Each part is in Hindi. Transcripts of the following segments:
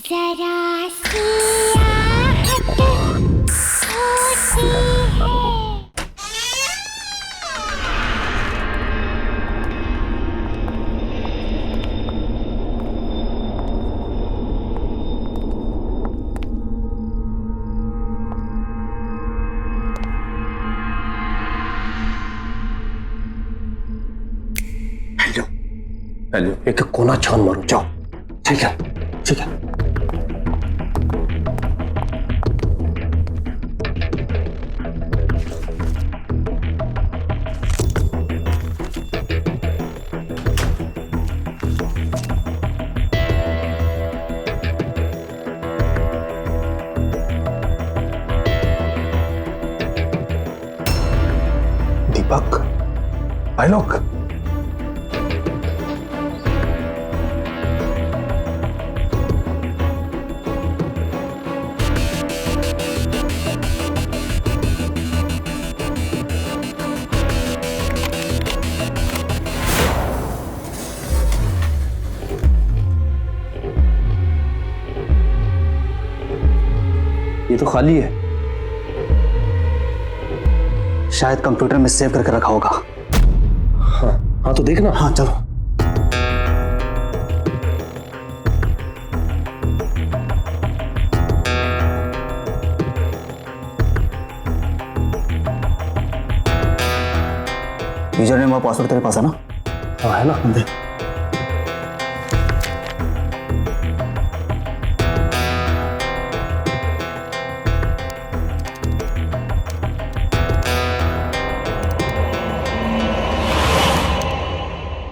जरा सी आहट होती है। हेलो हेलो, एक कोना छान मारो, जाओ। ठीक है ठीक है। दीपक, आलोक, ये तो खाली है। शायद कंप्यूटर में सेव करके रखा होगा। हाँ हाँ, तो देखना। हाँ चलो। यूजर नेम और पासवर्ड तेरे पास है ना? हाँ है ना, देख।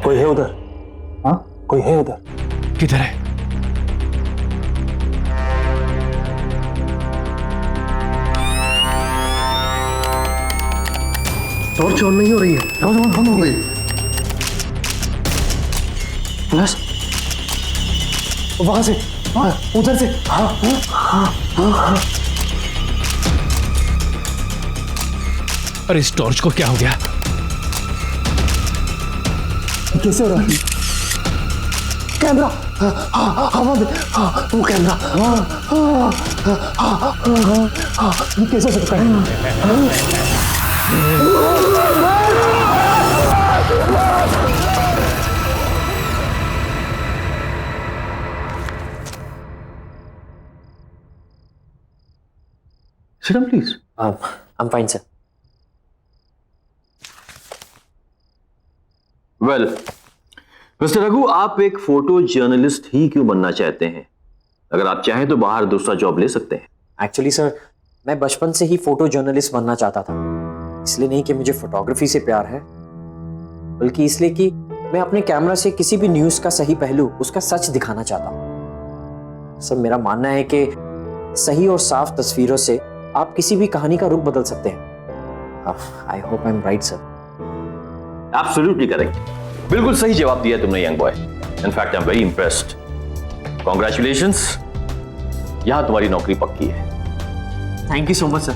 कोई है उधर? हाँ कोई है उधर? किधर है? टॉर्च ऑन नहीं हो रही है। टॉर्च ऑन हो गई। बस वहां से, उधर से। हाँ हाँ हाँ हाँ हाँ। और इस टॉर्च को क्या हो गया? कैसे हो रहा है? कैमरा, हवा में, वो कैमरा, ये कैसे सकता है? Sit down, please. I'm fine, sir. Well mister Raghu, आप एक फोटो जर्नलिस्ट ही क्यों बनना चाहते हैं? अगर आप चाहें तो बाहर दूसरा जॉब ले सकते हैं। एक्चुअली सर, मैं बचपन से ही फोटो जर्नलिस्ट बनना चाहता था। इसलिए नहीं कि मुझे फोटोग्राफी से प्यार है, बल्कि इसलिए कि मैं अपने कैमरा से किसी भी न्यूज का सही पहलू, उसका सच दिखाना चाहता हूँ। सर, मेरा मानना है कि सही और साफ तस्वीरों से आप किसी भी कहानी का रुख बदल सकते हैं। I hope I am right sir. Absolutely correct, बिल्कुल सही जवाब दिया तुमने young boy. In fact I am very impressed. Congratulations, यहां तुम्हारी नौकरी पक्की है। Thank you so much sir.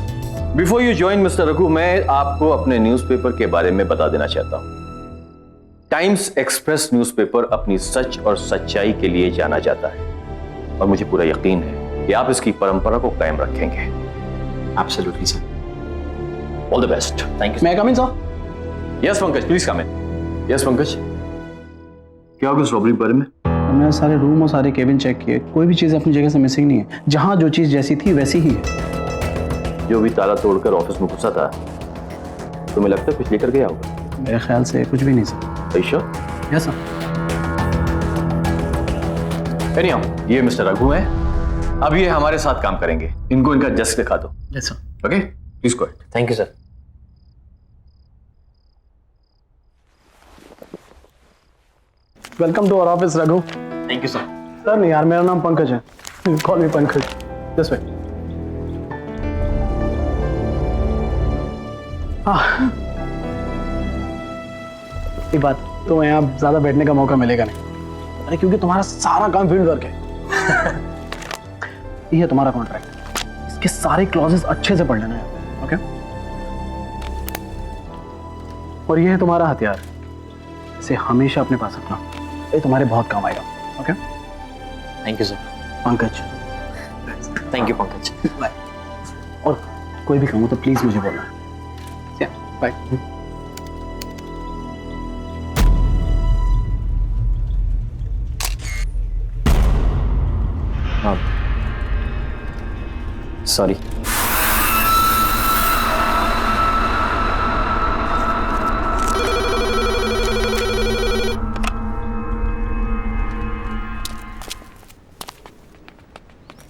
Before you join mister Raghu, मैं आपको अपने न्यूज़पेपर के बारे में बता देना चाहता हूं। टाइम्स एक्सप्रेस न्यूज़पेपर अपनी सच और सच्चाई के लिए जाना जाता है, और मुझे पूरा यकीन है कि आप इसकी परंपरा को कायम रखेंगे। Absolutely sir. All the best. Thank you. May I come in sir? Yes Pankaj, please come in. Yes Pankaj, क्या होगा स्ट्रॉबेरी के बारे में? हमने सारे रूम और सारे केबिन चेक किए, कोई भी चीज़ अपनी जगह से मिसिंग नहीं है। जहाँ जो चीज़ जैसी थी वैसी ही है। जो भी ताला तोड़कर ऑफिस में घुसा था, तुम्हें लगता है कुछ लेकर गया होगा? मेरे ख्याल से कुछ भी नहीं sir. Sure? Yes sir. Anyhow, ये मिस्टर रघु हैं। अब ये हमारे साथ काम करेंगे। इनको इनका डेस्क दिखा दो। Yes sir. Okay, please go ahead. Thank you sir. Welcome to our office Raghu. Thank you sir. Sir नहीं यार, मेरा नाम पंकज है। Call me Pankaj. Just wait. हाँ, एक बात, तो यहाँ ज्यादा बैठने का मौका मिलेगा नहीं। अरे क्योंकि तुम्हारा सारा काम फील्ड वर्क है। ये है तुम्हारा कॉन्ट्रैक्ट, इसके सारे क्लॉजेस अच्छे से पढ़ लेना है। ओके? और ये है तुम्हारा हथियार, इसे हमेशा अपने पास रखना, ये तुम्हारे बहुत काम आएगा। Okay? Thank you sir. Pankaj. Thank you Pankaj. और कोई भी काम हो तो प्लीज मुझे बोलना। बाय। हाँ sorry.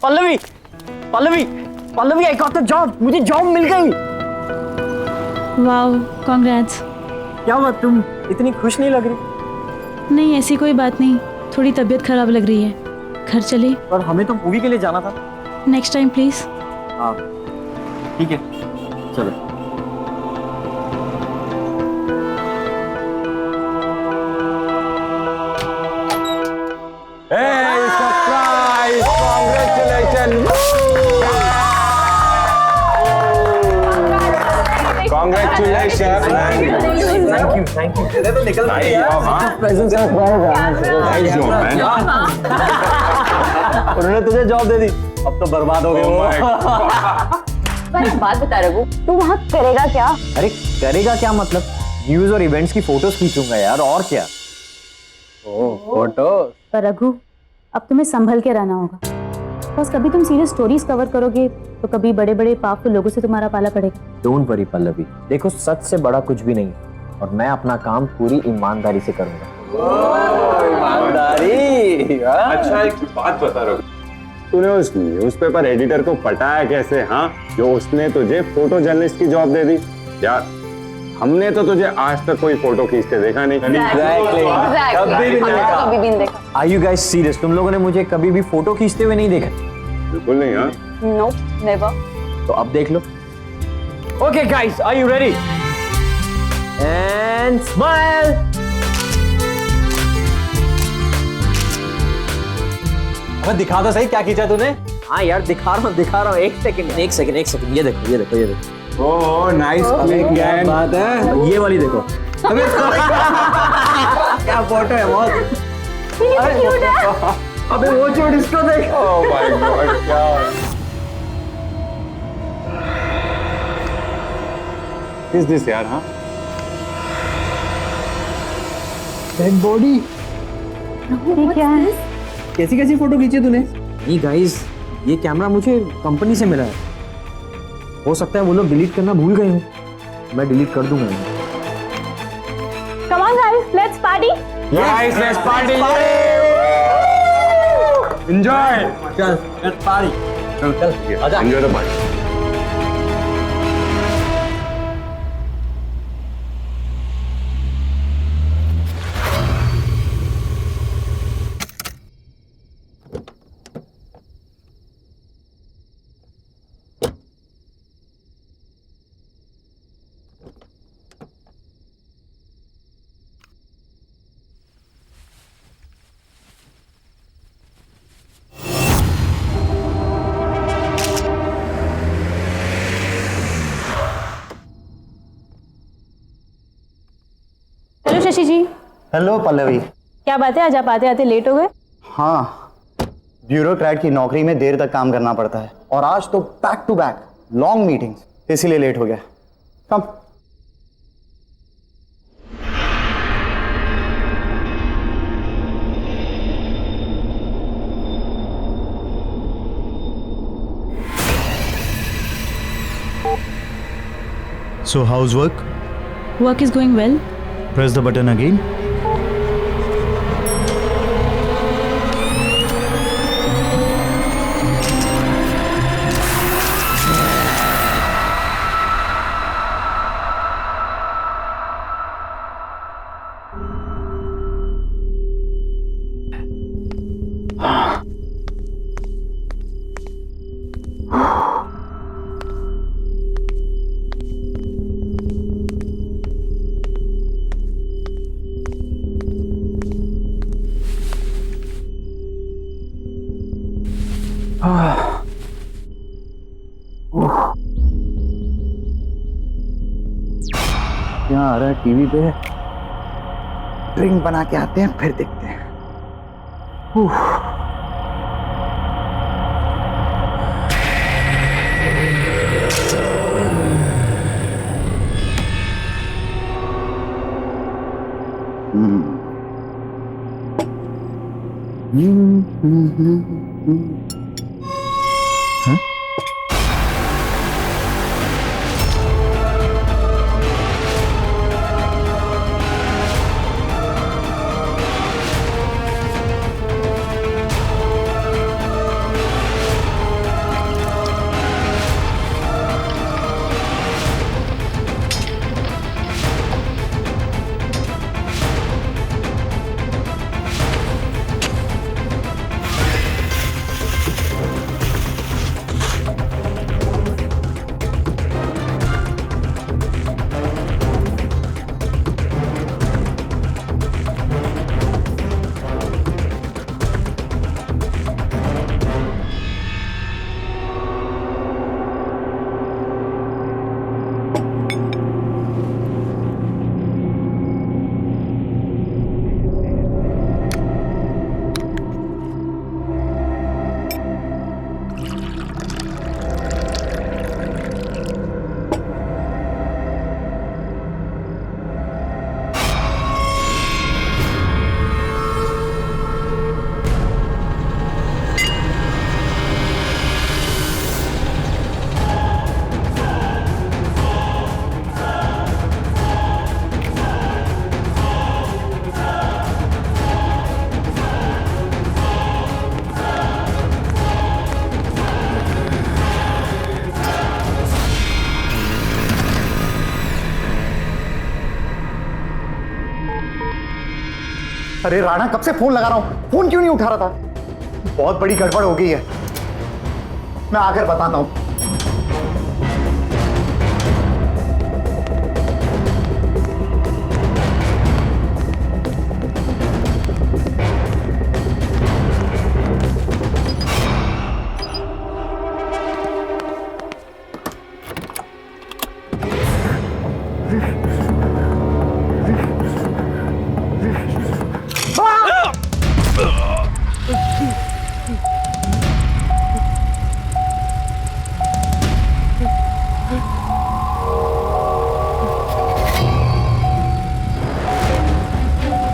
Pallavi Pallavi Pallavi, I got the job, मुझे जॉब मिल गई। Wow, congrats. क्या हुआ, तुम इतनी खुश नहीं लग रही? नहीं, ऐसी कोई बात नहीं, थोड़ी तबीयत खराब लग रही है। घर चले? और हमें तो मूवी के लिए जाना था। Next time please. हाँ ठीक है, चलो। Thank you. तो निकल उन्होंने तुझे जॉब दे दी, अब तो बर्बाद हो गए। पर एक बात बता रघु, तू वहाँ करेगा क्या? अरे करेगा क्या मतलब, न्यूज और इवेंट्स की फोटोज खींचूंगा यार, और क्या। फोटो। पर रघु, अब तुम्हें संभल के रहना होगा। बस कभी तुम सीरियस स्टोरीज कवर करोगे तो कभी बड़े बड़े पावरफुल लोगों से तुम्हारा पाला पड़ेगा। डोंट वरी पल्लवी, देखो सच से बड़ा कुछ भी नहीं और मैं अपना काम पूरी ईमानदारी से करूंगा। ईमानदारी। अच्छा एक बात बता रहा हूँ, तूने उस न्यूज़पेपर एडिटर को पटाया कैसे? हाँ, जो उसने तुझे फोटो जर्नलिस्ट की जॉब दे दी यार। हमने तो तुझे आज तक कोई फोटो खींचते देखा नहीं। कभी भी नहीं देखा। Are you guys serious? तुम लोगों ने मुझे कभी भी फोटो खींचते हुए नहीं देखा? बिल्कुल नहीं। हाँ नो, नेवर। तो अब देख लो। Okay guys, are you ready? And smile. अब दिखा दो सही क्या खींचा तूने। हाँ यार दिखा रहा हूँ। एक सेकंड, ये देखो। Oh nice click gang. बात है, ये वाली देखो। क्या फोटो है, बहुत क्यूट है। अबे वो छोड़, इसको देख। ओह माय गॉड, क्या इज दिस यार? हाँ डेड बॉडी। ये क्या है? कैसी फोटो खींची तूने? नहीं गाइस, ये कैमरा मुझे कंपनी से मिला है। हो सकता है वो लोग डिलीट करना भूल गए हो, मैं डिलीट कर दूंगा। Come on guys, let's party. Guys let's party. Enjoy. चल लेट्स पार्टी। चल आजा, enjoy the party. Hello Shashi ji. Hello Pallavi. क्या बात है, आज आप आते आते लेट हो गए? हाँ, ब्यूरोक्रेट की नौकरी में देर तक काम करना पड़ता है और आज तो back to back long meetings, इसीलिए लेट हो गया। कम। So how's work? Work is going well. Press the button again. यहाँ आ रहा है टीवी पे, ड्रिंक बना के आते हैं फिर देखते हैं। अरे राणा, कब से फोन लगा रहा हूं, फोन क्यों नहीं उठा रहा था? बहुत बड़ी गड़बड़ हो गई है, मैं आकर बताता हूं।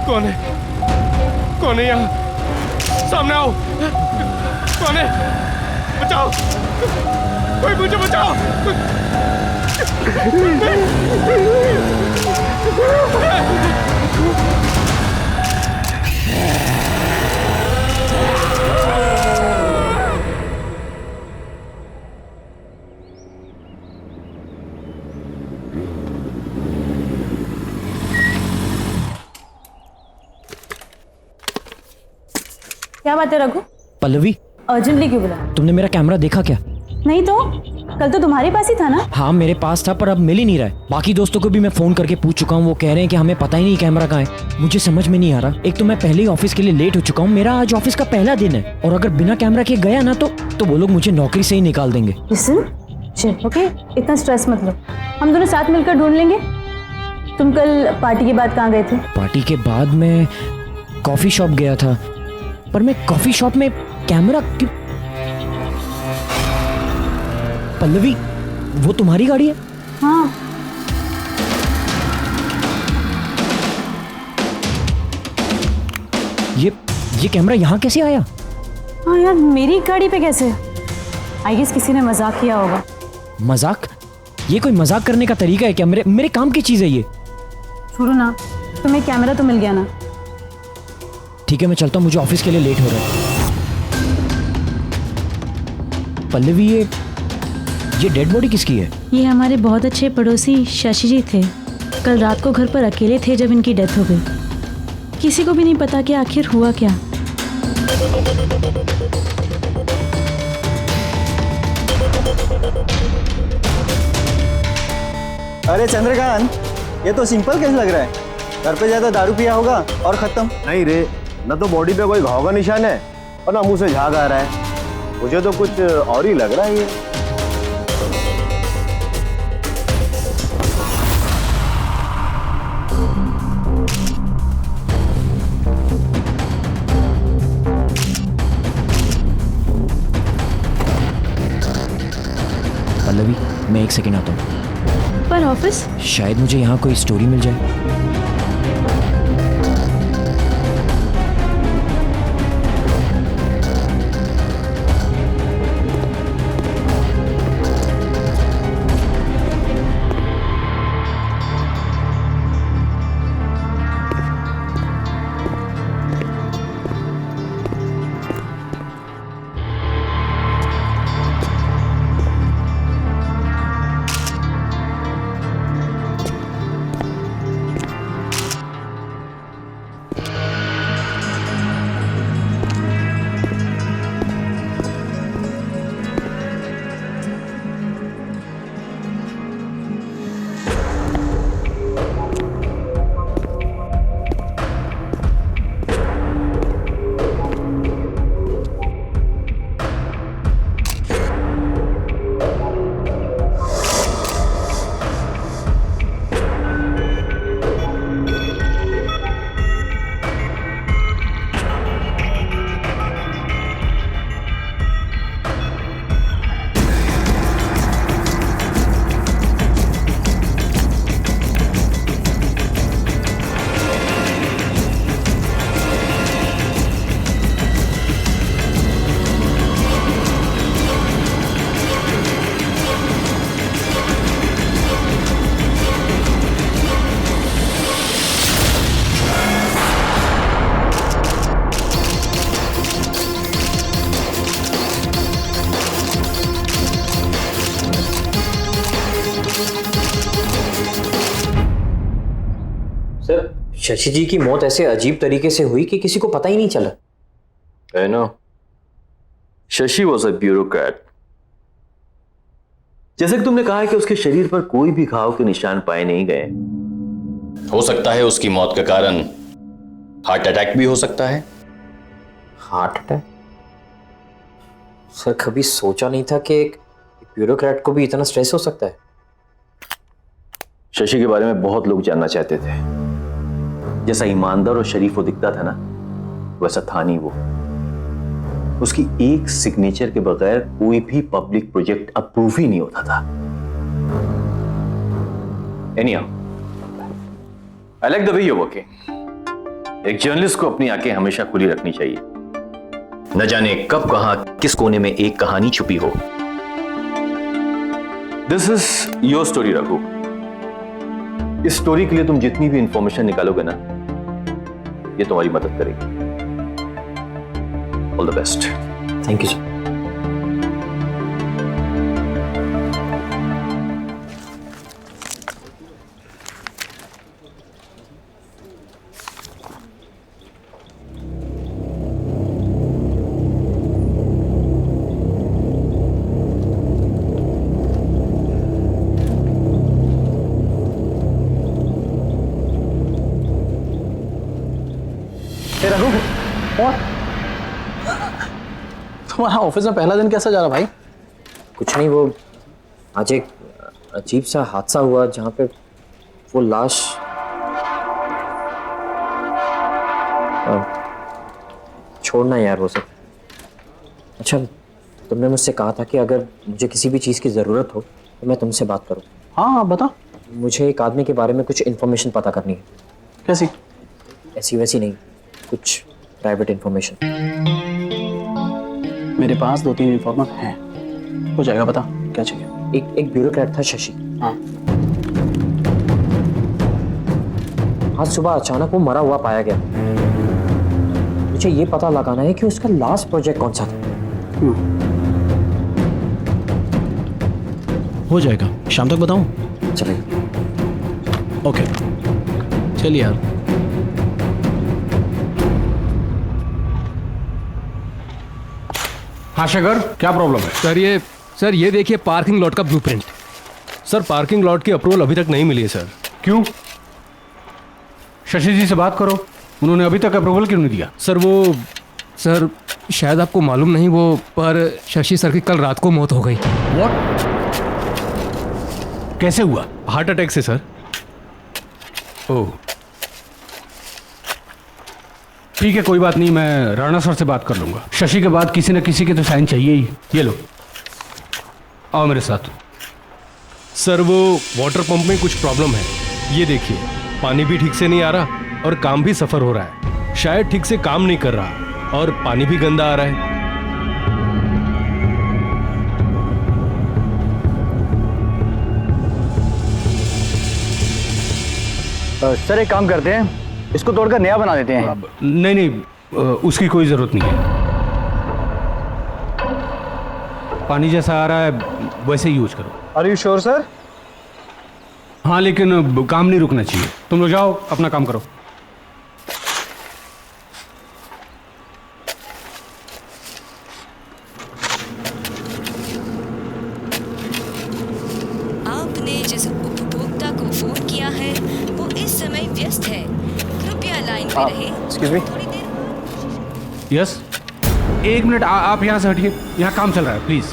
कौन है? कौन है यहाँ? सामने आओ। कौन है? बचाओ, कोई मुझे बचाओ। क्या बात है रघु? पल्लवी, अर्जेंटली क्यों बुला? तुमने मेरा कैमरा देखा क्या? नहीं तो कल तो तुम्हारे पास ही था ना? हाँ मेरे पास था, पर अब मिल ही नहीं रहा है। बाकी दोस्तों को भी मैं फोन करके पूछ चुका हूँ, वो कह रहे हैं कि हमें पता ही नहीं कैमरा कहाँ है। मुझे समझ में नहीं आ रहा। एक तो मैं पहले ही ऑफिस के लिए लेट हो चुका हूँ, मेरा आज ऑफिस का पहला दिन है, और अगर बिना कैमरा के गया ना तो वो लोग मुझे नौकरी से ही निकाल देंगे। ओके, इतना स्ट्रेस मत लो, हम दोनों साथ मिलकर ढूंढ लेंगे। तुम कल पार्टी के बाद कहाँ गए थे? पार्टी के बाद मैं कॉफी शॉप गया था, पर मैं कॉफी शॉप में कैमरा क्यों? पल्लवी, वो तुम्हारी गाड़ी है? हाँ। ये कैमरा यहाँ कैसे आया? हाँ यार, मेरी गाड़ी पे कैसे? आई गेस किसी ने मजाक किया होगा। मजाक? ये कोई मजाक करने का तरीका है क्या? मेरे काम की चीज है ये। छोड़ो ना, तुम्हें कैमरा तो मिल गया ना? ठीक है, मैं चलता हूँ, मुझे ऑफिस के लिए लेट हो रहा है। पल्लवी, ये डेड बॉडी किसकी है? ये हमारे बहुत अच्छे पड़ोसी शशि जी थे। कल रात को घर पर अकेले थे जब इनकी डेथ हो गई। किसी को भी नहीं पता कि आखिर हुआ क्या। अरे चंद्रकांत, ये तो सिंपल केस लग रहा है। घर पे ज्यादा दारू पिया होगा और खत्म। नहीं रे, न तो बॉडी पे कोई घाव का निशान है और ना मुंह से झाग आ रहा है। मुझे तो कुछ और ही लग रहा है ये। पल्लवी, सेकंड आता हूँ। पर ऑफिस? शायद मुझे यहाँ कोई स्टोरी मिल जाए। शशि जी की मौत ऐसे अजीब तरीके से हुई कि किसी को पता ही नहीं चला। I know. Shashi was a bureaucrat. जैसे कि तुमने कहा है कि उसके शरीर पर कोई भी घाव के निशान पाए नहीं गए। हो सकता है उसकी मौत का कारण हार्ट अटैक भी हो सकता है। Heart attack? सर कभी सोचा नहीं था कि एक ब्यूरोक्रेट को भी इतना स्ट्रेस हो सकता है। शशि के बारे में बहुत लोग जानना चाहते थे। जैसा ईमानदार और शरीफ वो दिखता था ना, वैसा था नहीं वो। उसकी एक सिग्नेचर के बगैर कोई भी पब्लिक प्रोजेक्ट अप्रूव ही नहीं होता था। Anyhow, I like the way you are working. एक जर्नलिस्ट को अपनी आंखें हमेशा खुली रखनी चाहिए। न जाने कब कहां किस कोने में एक कहानी छुपी हो। This is your story Raghu. इस स्टोरी के लिए तुम जितनी भी इंफॉर्मेशन निकालोगे ना, ये तुम्हारी मदद करेगी। All the best. Thank you sir. Raghu, और तुम्हारा ऑफिस में पहला दिन कैसा जा रहा भाई? कुछ नहीं, वो आज एक अजीब सा हादसा हुआ जहाँ पे वो लाश छोड़ना यार वो सब। अच्छा, तुमने मुझसे कहा था कि अगर मुझे किसी भी चीज़ की ज़रूरत हो तो मैं तुमसे बात करूँ। हाँ बता। मुझे एक आदमी के बारे में कुछ इन्फॉर्मेशन पता करनी है। कैसी? ऐसी वैसी नहीं, कुछ प्राइवेट इन्फॉर्मेशन। मेरे पास 2-3 इन्फॉर्मर हैं, हो जाएगा। बता क्या चाहिए? एक ब्यूरोक्रेट था शशि। हाँ। आज सुबह अचानक वो मरा हुआ पाया गया। मुझे ये पता लगाना है कि उसका लास्ट प्रोजेक्ट कौन सा था। हो जाएगा, शाम तक बताऊं? चलिए। ओके चलिए यार। हाँ शेखर, क्या प्रॉब्लम है? सर ये देखिए पार्किंग लॉट का ब्लूप्रिंट। सर पार्किंग लॉट की अप्रूवल अभी तक नहीं मिली है सर। क्यों? शशि जी से बात करो, उन्होंने अभी तक अप्रूवल क्यों नहीं दिया? सर शायद आपको मालूम नहीं, वो पर शशि सर की कल रात को मौत हो गई। व्हाट? कैसे हुआ? हार्ट अटैक से सर। ओह ठीक है, कोई बात नहीं, मैं राणा सर से बात कर लूंगा। शशि के बाद किसी न किसी के तो साइन चाहिए ही। ये लो, आओ मेरे साथ। सर वो वाटर पंप में कुछ प्रॉब्लम है। ये देखिए, पानी भी ठीक से नहीं आ रहा और काम भी सफर हो रहा है। शायद ठीक से काम नहीं कर रहा और पानी भी गंदा आ रहा है। सर एक काम करते हैं, इसको तोड़कर नया बना देते हैं। नहीं नहीं, उसकी कोई जरूरत नहीं है। पानी जैसा आ रहा है वैसे यूज करो। Are you sure sir? हाँ, लेकिन काम नहीं रुकना चाहिए। तुम लोग जाओ, अपना काम करो। आपने जिस उपभोक्ता को फोन किया है वो इस समय व्यस्त है, कृपया लाइन पे रहे। Excuse me. यस, एक मिनट, आप यहाँ से हटिए, यहाँ काम चल रहा है, प्लीज।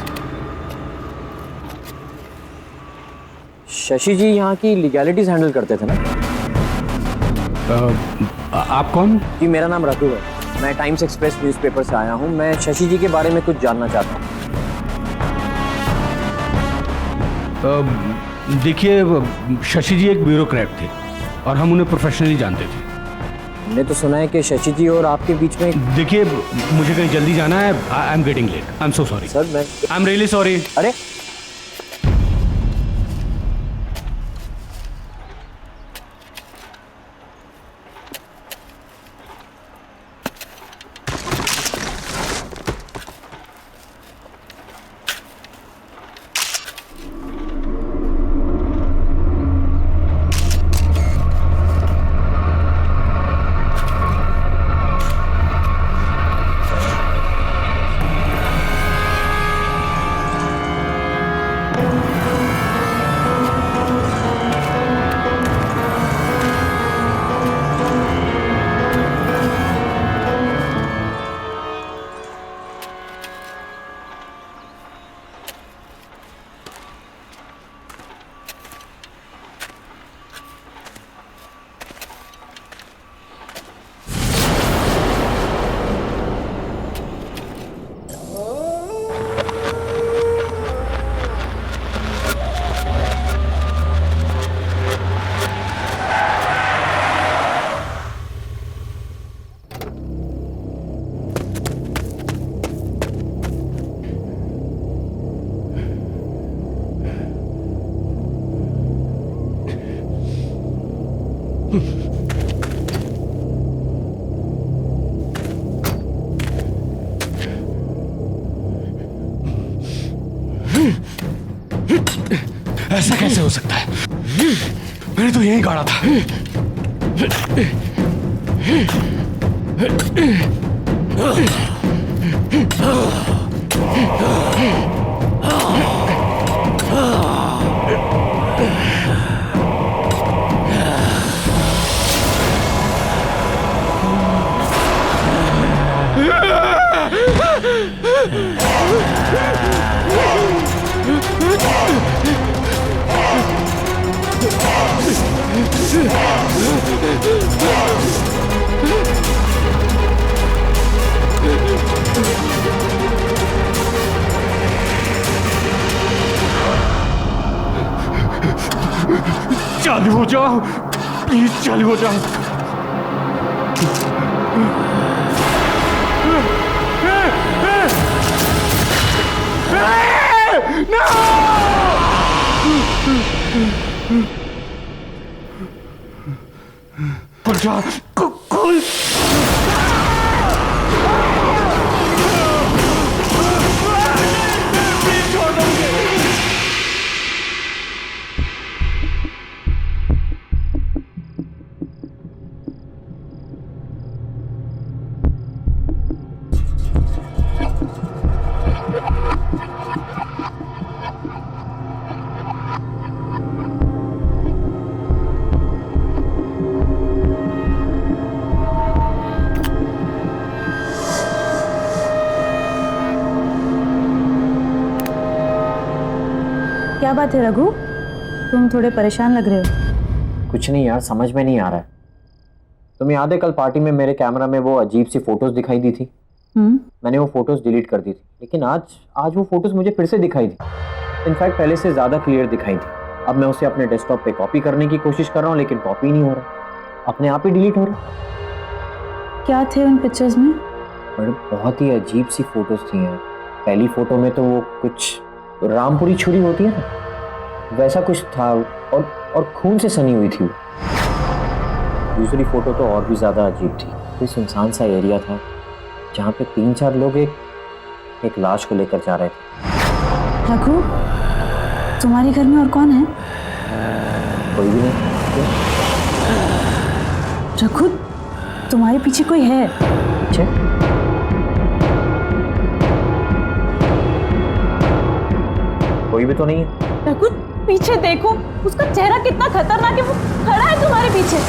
शशि जी यहाँ की लीगैलिटीज हैंडल करते थे ना? आप कौन? जी मेरा नाम रघु है, मैं टाइम्स एक्सप्रेस न्यूज़पेपर से आया हूँ। मैं शशि जी के बारे में कुछ जानना चाहता हूँ। देखिए, शशि जी एक ब्यूरोक्रेट थे और हम उन्हें प्रोफेशनली जानते थे। हमने तो सुना है कि शशि जी और आपके बीच में। देखिए, मुझे कहीं जल्दी जाना है। I am getting late. I am so sorry sir. मैं आई एम रियली सॉरी। अरे ऐसा कैसे हो सकता है? मैंने तो यही गाड़ा था। चालू हो जाओ प्लीज, चालू हो जाओ। खुल जा, खुल। क्या बात है रघु, तुम थोड़े परेशान लग रहे हो। कुछ नहीं यार, समझ में नहीं आ रहा है। तुम्हें याद है कल पार्टी में मेरे कैमरा में वो अजीब सी फोटोज दिखाई दी थी? मैंने वो फोटोज डिलीट कर दी थी, लेकिन आज वो फोटोज मुझे फिर से दिखाई दी। इनफैक्ट पहले से ज्यादा क्लियर दिखाई थी। अब मैं उसे अपने डेस्कटॉप पे कॉपी करने की कोशिश कर रहा हूँ, लेकिन कॉपी नहीं हो रहा, अपने आप ही डिलीट हो रहा। क्या थे उन पिक्चर्स में? बड़े बहुत ही अजीब सी फोटोज थी यार। पहली फोटो में तो वो कुछ रामपुरी छुरी होती है ना, वैसा कुछ था, और खून से सनी हुई थी वो। दूसरी फोटो तो और भी ज्यादा अजीब थी। कोई सुनसान सा एरिया था जहाँ पे 3-4 लोग एक लाश को लेकर जा रहे थे। रघु, तुम्हारे घर में और कौन है? कोई भी नहीं। रघु, तुम्हारे पीछे कोई है? पीछे? कोई भी तो नहीं है। रघु, पीछे देखो, उसका चेहरा कितना खतरनाक है, वो खड़ा है तुम्हारे पीछे।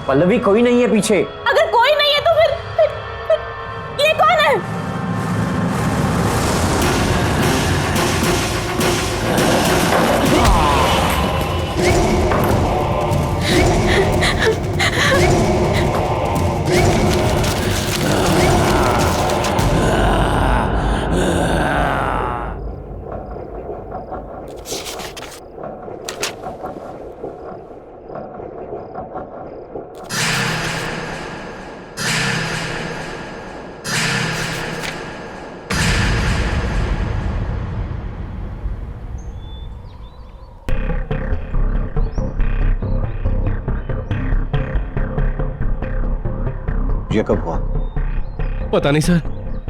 पल्लवी, कोई नहीं है पीछे। अगर कोई नहीं है तो फिर ये कौन है? ये कब हुआ? पता नहीं सर,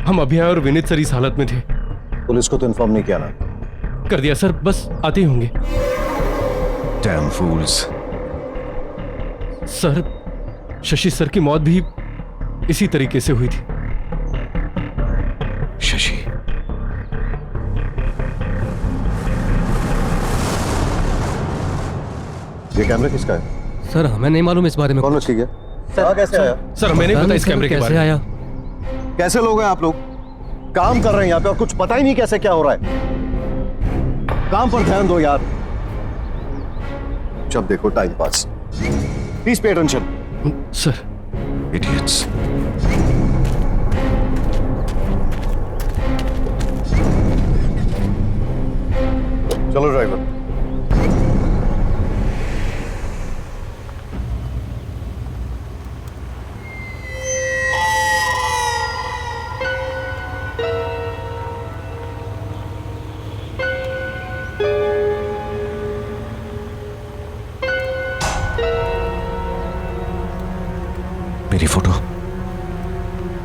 हम अभी आए और विनीत सर इस हालत में थे। पुलिस को तो इन्फॉर्म नहीं किया ना? कर दिया सर, बस आते ही होंगे। Damn fools. Sir, Shashi sir की मौत भी इसी तरीके से हुई थी। शशि? ये कैमरा किसका है? सर, हमें नहीं मालूम इस बारे में। कौन रखी गया? कैसे आया? सर, हमें नहीं पता इस कैमरे के बारे में। आया? कैसे लोग हैं आप लोग? काम कर रहे हैं यहाँ पे और कुछ पता ही नहीं कैसे क्या हो रहा है। काम पर ध्यान दो यार। जब देखो time pass. Please pay attention. Sir. Idiots. चलो ड्राइवर।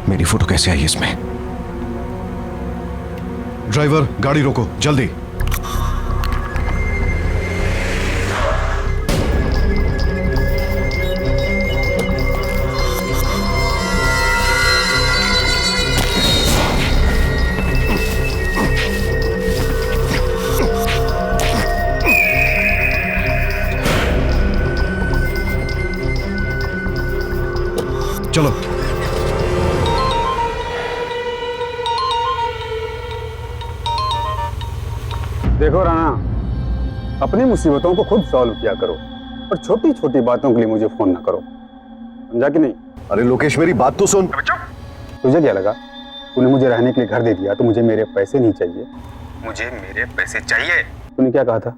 मेरी फोटो कैसे आई इसमें? ड्राइवर, गाड़ी रोको जल्दी। चलो। देखो राणा, अपनी मुसीबतों को खुद सॉल्व किया करो और छोटी छोटी बातों के लिए मुझे फोन ना करो, समझा कि नहीं? अरे लोकेश, मेरी बात तो सुन। तुझे क्या लगा तूने मुझे रहने के लिए घर दे दिया तो मुझे मेरे पैसे नहीं चाहिए? मुझे मेरे पैसे चाहिए। तूने क्या कहा था?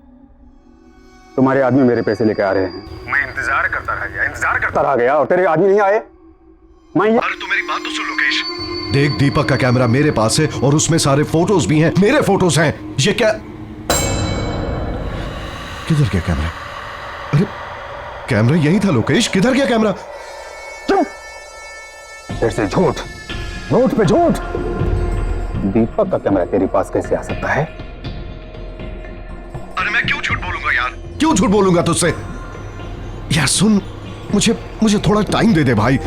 तुम्हारे आदमी मेरे पैसे लेके आ रहे हैं। मैं इंतजार करता रह गया और तेरे आदमी नहीं आए। अरे तू मेरी बात तो सुन लोकेश। देख, दीपक का कैमरा मेरे पास है और उसमें सारे फोटोज भी हैं, मेरे फोटोज हैं। ये क्या? किधर गया कैमरा? अरे कैमरा यही था लोकेश, किधर गया कैमरा? फिर से झूठ, झूठ पे झूठ। दीपक का कैमरा तेरे पास कैसे आ सकता है? अरे मैं क्यों झूठ बोलूंगा यार? क्यों झूठ बोलूंगा तुझसे? यार सुन, मुझे थोड़ा टाइम दे दे भाई।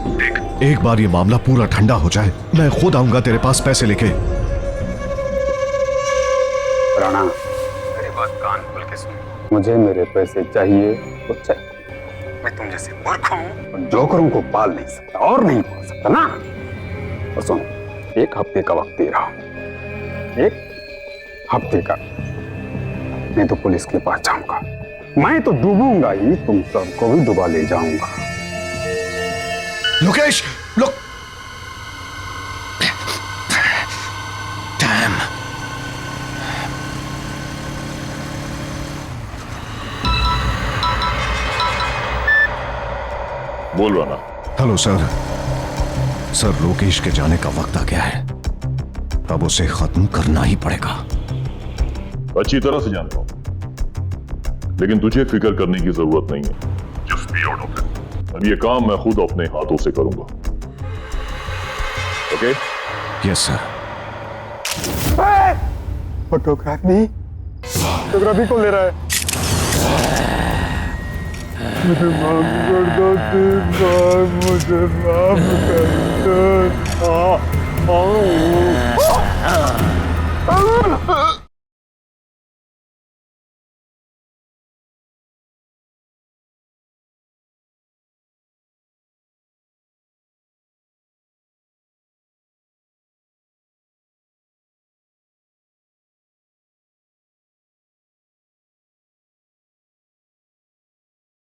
देख, एक बार ये मामला पूरा ठंडा हो जाए, मैं खुद आऊंगा तेरे पास पैसे लेके। राणा, मेरी बात कान खोल के सुन। मुझे मेरे पैसे चाहिए तो चाहिए। मैं तुम जैसे मूर्ख हूं और जोकरों को पाल नहीं सकता और नहीं पाल सकता ना। और सुन, 1 हफ्ते का वक्त दे रहा हूं, 1 हफ्ते का। नहीं तो पुलिस के पास जाऊंगा। मैं तो डूबूंगा ही, तुम सबको भी डुबा ले जाऊंगा। लोकेश, लोक डैम। बोल रहा ना। Hello sir. सर, लोकेश के जाने का वक्त आ गया है, अब उसे खत्म करना ही पड़ेगा। अच्छी तरह से जानता हूं, लेकिन तुझे फिक्र करने की जरूरत नहीं है। Just be out of it. अब ये काम मैं खुद अपने हाथों से करूंगा। Okay? Yes sir. Photography photography कौन ले रहा है? मुझे माफ कर दो, मुझे माफ कर दो।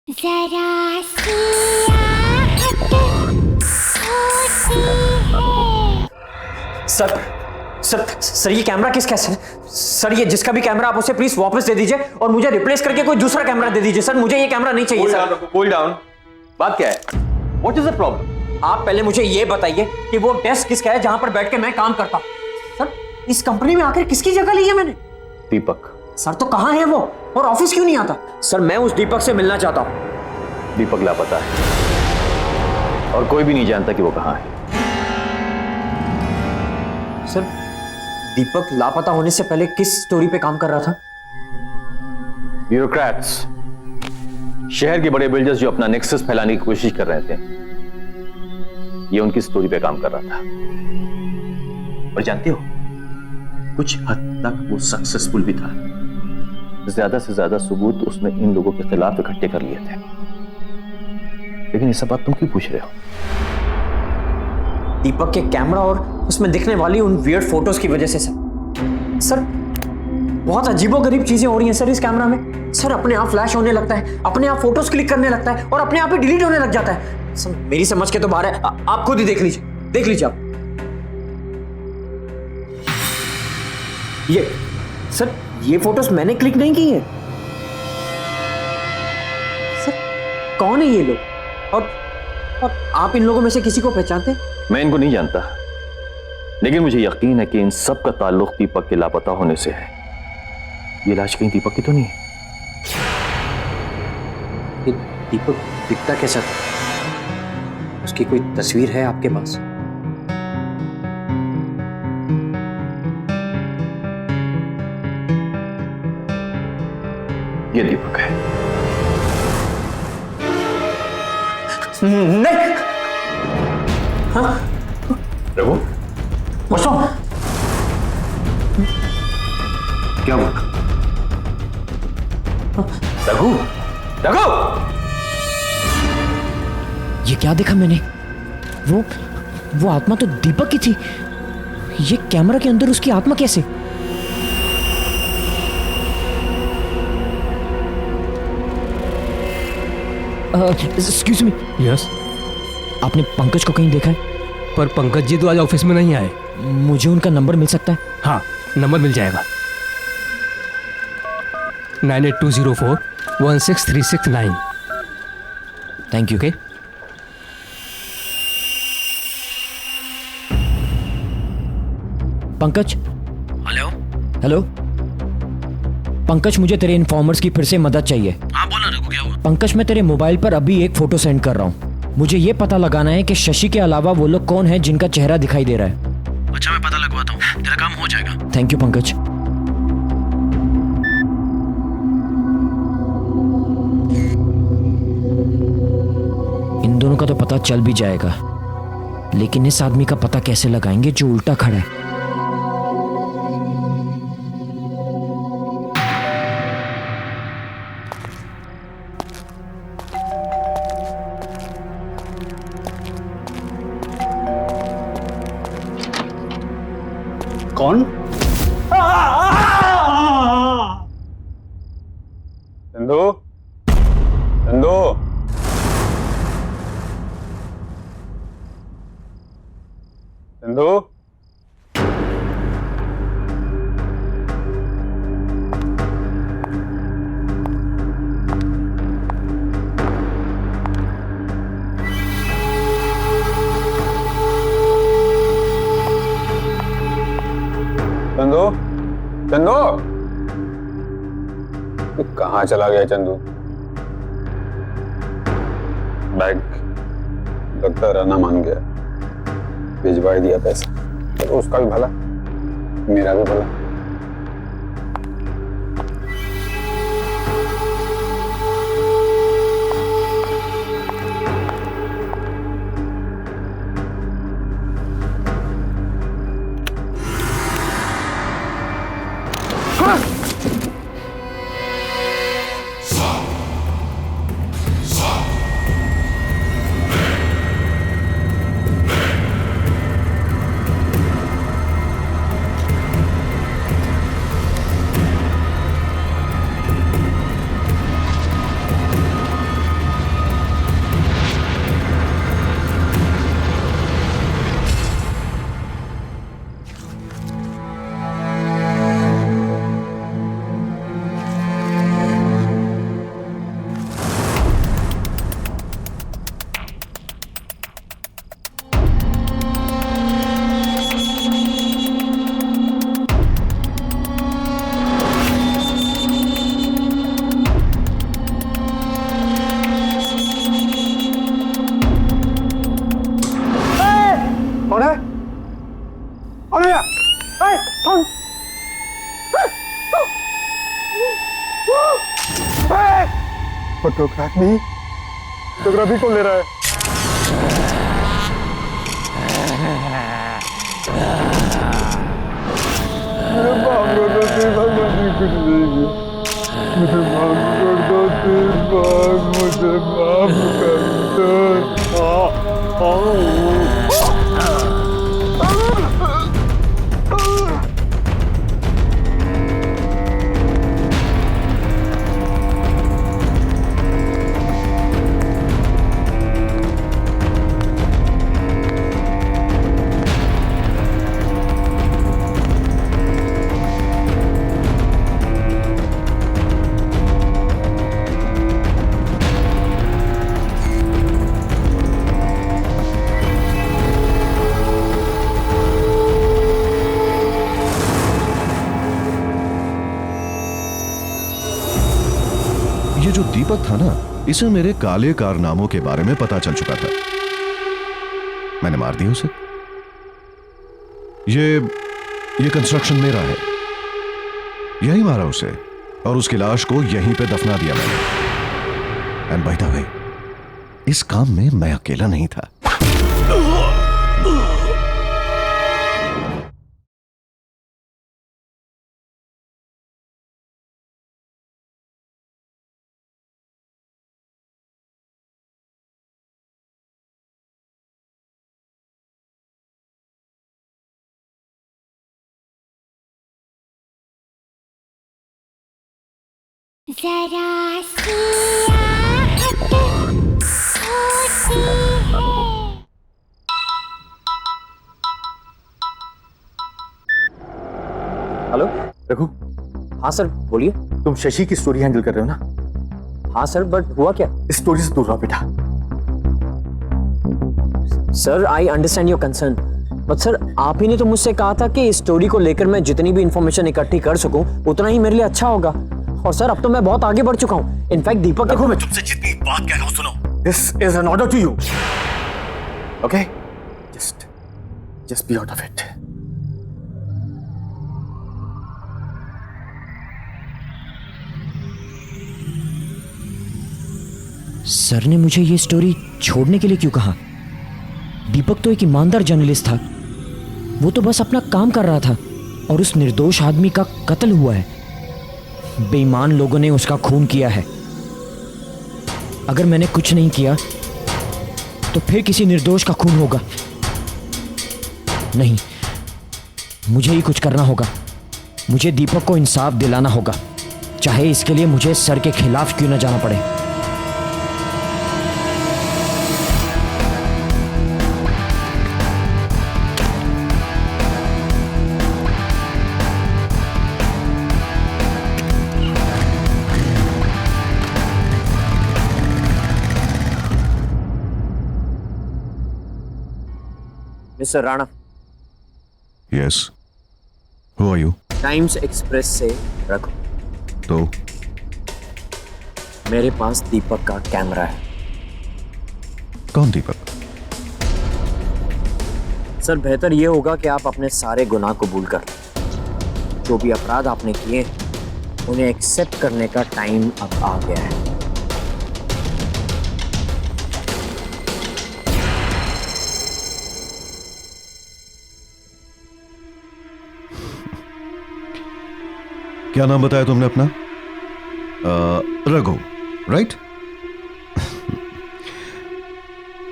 जरा सी आहट होती है। सर ये कैमरा किसका है सर? ये जिसका भी कैमरा आप उसे प्लीज वापस दे दीजिए और मुझे रिप्लेस करके कोई दूसरा कैमरा दे दीजिए सर। मुझे ये कैमरा नहीं चाहिए सर। Cool down. बात क्या है? What is the problem? आप पहले मुझे ये बताइए कि वो डेस्क किसका है जहां पर बैठ के मैं काम करता हूं। सर, इस कंपनी में आखिर किसकी जगह ली है मैंने? दीपक। सर, तो कहां है वो और ऑफिस क्यों नहीं आता? सर, मैं उस दीपक से मिलना चाहता हूं। दीपक लापता है और कोई भी नहीं जानता कि वो कहां है। सर, दीपक लापता होने से पहले किस स्टोरी पे काम कर रहा था? ब्यूरोक्रेट्स, शहर के बड़े बिल्डर्स जो अपना नेक्सस फैलाने की कोशिश कर रहे थे, ये उनकी स्टोरी पे काम कर रहा था। और जानते हो, कुछ हद तक वो सक्सेसफुल भी था। ज्यादा से ज्यादा सबूत उसने इन लोगों के खिलाफ इकट्ठे कर लिए थे। लेकिन ये सब बात तुम क्यों पूछ रहे हो? दीपक के कैमरा और उसमें दिखने वाली उन वियर्ड फोटोज की वजह से सर बहुत अजीबोगरीब चीजें हो रही हैं सर इस कैमरा में। सर, अपने आप फ्लैश होने लगता है, अपने आप फोटोज क्लिक करने लगता है और अपने आप ही डिलीट होने लग जाता है। सर, मेरी समझ के तो बाहर है। आप खुद ही देख लीजिए आप। ये फोटोज मैंने क्लिक नहीं की है। सर, कौन है ये लोग? और आप इन लोगों में से किसी को पहचानते हैं? मैं इनको नहीं जानता, लेकिन मुझे यकीन है कि इन सब का ताल्लुक दीपक के लापता होने से है। ये लाश कहीं दीपक की तो नहीं है? दीपक दिखता कैसा था? उसकी कोई तस्वीर है आपके पास? ये दीपक है। नहीं। हाँ? रघु, क्या हुआ? रघु, ये क्या देखा मैंने? वो आत्मा तो दीपक की थी। ये कैमरा के अंदर उसकी आत्मा कैसे? Excuse me. यस। आपने पंकज को कहीं देखा है? पर पंकज जी तो आज ऑफिस में नहीं आए। मुझे उनका नंबर मिल सकता है? हाँ, नंबर मिल जाएगा। 9820416369। Thank you. Pankaj. Hello Pankaj, मुझे तेरे इन्फॉर्मर्स की फिर से मदद चाहिए। हाँ बोला रघु, क्या हुआ? पंकज, मैं तेरे मोबाइल पर अभी एक फोटो सेंड कर रहा हूँ। मुझे ये पता लगाना है कि शशि के अलावा वो लोग कौन है जिनका चेहरा दिखाई दे रहा है। अच्छा, मैं पता लगवाता हूँ, तेरा काम हो जाएगा। Thank you Pankaj. इन दोनों का तो पता चल भी जाएगा, लेकिन इस आदमी का पता कैसे लगाएंगे जो उल्टा खड़ा है? कौन? चंदू, चंदू, चंदू, चंदू, तू कहाँ चला गया चंदू? बैग लगता रहना मान गया, भिजवा दिया पैसा, तो उसका भी भला, मेरा भी भला। फोटोग्राफी फोटोग्राफी कौन ले रहा है? मेरे बाप को तो भगवान जी कुछ नहीं किया। मुझे माफ कर दो, मुझे माफ कर दो। ये जो दीपक था ना, इसे मेरे काले कारनामों के बारे में पता चल चुका था। मैंने मार दिया उसे। ये कंस्ट्रक्शन मेरा है, यही मारा उसे और उसकी लाश को यहीं पे दफना दिया मैंने। एंड बाय द वे, इस काम में मैं अकेला नहीं था। जरा सी आहट होती है। हेलो रघु। हाँ सर बोलिए। तुम शशि की स्टोरी हैंडल कर रहे हो ना? हाँ सर, बट हुआ क्या? इस स्टोरी से दूर रहो बेटा। Sir I understand your concern, but sir आप ही ने तो मुझसे कहा था कि इस स्टोरी को लेकर मैं जितनी भी इंफॉर्मेशन इकट्ठी कर सकूं उतना ही मेरे लिए अच्छा होगा। और सर अब तो मैं बहुत आगे बढ़ चुका हूं। इनफैक्ट दीपक देखो, मैं तुमसे जितनी बात कह रहा हूं सुनो। This is an order to you, okay? Just be out of it. Sir ने मुझे ये स्टोरी छोड़ने के लिए क्यों कहा? दीपक तो एक ईमानदार जर्नलिस्ट था, वो तो बस अपना काम कर रहा था और उस निर्दोष आदमी का कत्ल हुआ है। बेईमान लोगों ने उसका खून किया है। अगर मैंने कुछ नहीं किया तो फिर किसी निर्दोष का खून होगा। नहीं, मुझे ही कुछ करना होगा। मुझे दीपक को इंसाफ दिलाना होगा, चाहे इसके लिए मुझे सर के खिलाफ क्यों ना जाना पड़े। Mister Rana. Yes. Who are you? Times express से रखो। तो मेरे पास दीपक का कैमरा है। कौन दीपक? सर, बेहतर यह होगा कि आप अपने सारे गुनाह कबूल कर लें। जो भी अपराध आपने किए उन्हें एक्सेप्ट करने का टाइम अब आ गया है। क्या नाम बताया तुमने अपना? रघु, राइट?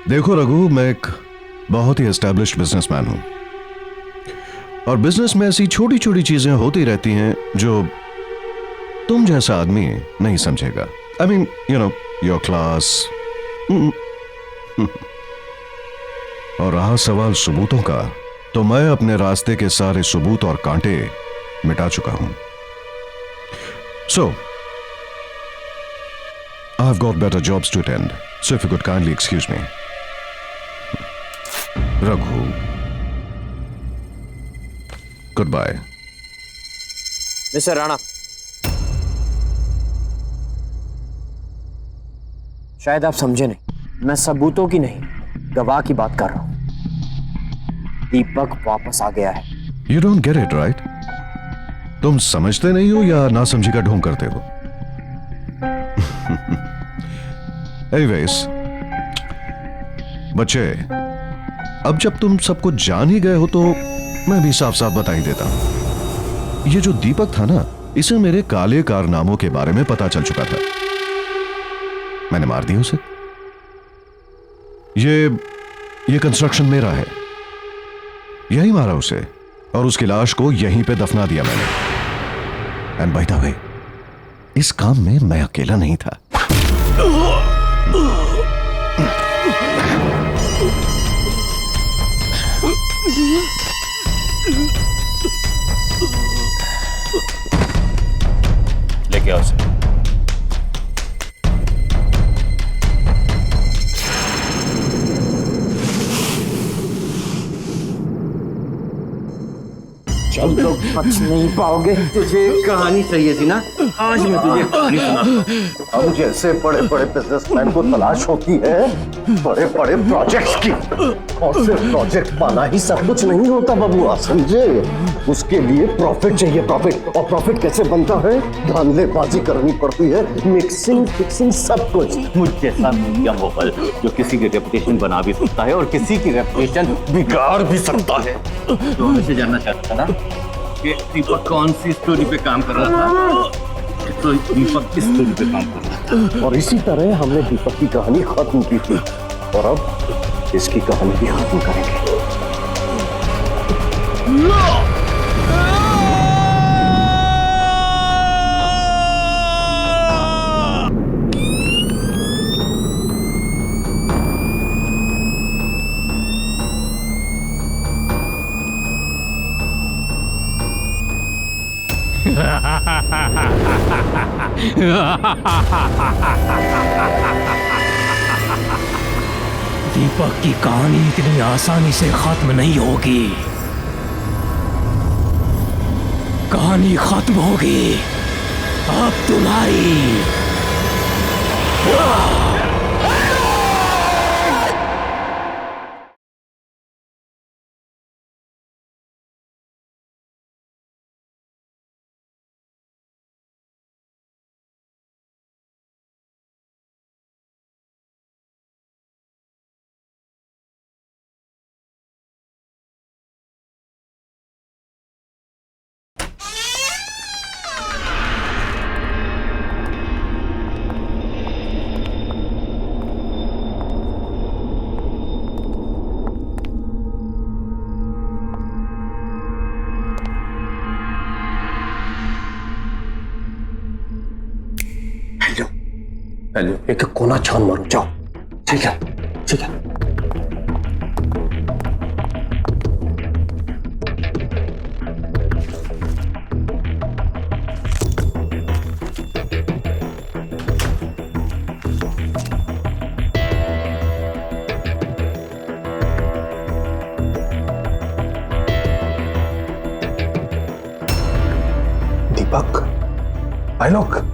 देखो रघु, मैं एक बहुत ही एस्टैब्लिश्ड बिजनेसमैन हूं और बिजनेस में ऐसी छोटी छोटी चीजें होती रहती हैं जो तुम जैसा आदमी नहीं समझेगा। I mean you know your class. और रहा सवाल सबूतों का, तो मैं अपने रास्ते के सारे सबूत और कांटे मिटा चुका हूं। So, I've got better jobs to attend. So if you could kindly excuse me. Raghu. Goodbye. Mister Rana, शायद आप समझे नहीं, मैं सबूतों की नहीं, गवाह की बात कर रहा हूं। दीपक वापस आ गया है। You don't get it, right? तुम समझते नहीं हो या नासमझी का ढोंग करते हो? Anyways, बच्चे, अब जब तुम सब कुछ जान ही गए हो तो मैं भी साफ साफ बता ही देता हूं। ये जो दीपक था ना, इसे मेरे काले कारनामों के बारे में पता चल चुका था। मैंने मार दिया उसे। ये कंस्ट्रक्शन मेरा है, यही मारा उसे और उसकी लाश को यहीं पे दफना दिया मैंने। एंड बाय द वे, इस काम में मैं अकेला नहीं था। लेके आओ उसे। तुम लोग बच नहीं पाओगे। तुझे कहानी चाहिए थी ना, आज मैं तुझे कहानी सुनाता हूं। अब जैसे बड़े बड़े बिजनेसमैन को तलाश होती है बड़े बड़े प्रोजेक्ट्स की, और सिर्फ प्रोजेक्ट पाना ही सब कुछ नहीं होता बबुआ, समझे? उसके लिए प्रॉफिट चाहिए, प्रॉफिट। और प्रॉफिट कैसे बनता है? धांधलेबाजी करनी पड़ती है, मिक्सिंग फिक्सिंग सब कुछ। मुझ जैसा मीडिया मोबाइल जो किसी की रेपुटेशन बना भी सकता है और किसी की रेपुटेशन बिगाड़ भी सकता है। तो मुझे जानना चाहता था ना कि दीपक कौन सी स्टोरी पे काम कर रहा था, तो दीपक किस स्टोरी पे काम कर रहा था। और इसी तरह हमने दीपक की कहानी खत्म की थी और अब इसकी कहानी भी खत्म करेंगे। दीपक की कहानी इतनी आसानी से खत्म नहीं होगी। कहानी खत्म होगी अब तुम्हारी। हेलो, एक कोना छान मारो, जाओ। ठीक है, ठीक है। भाई लोग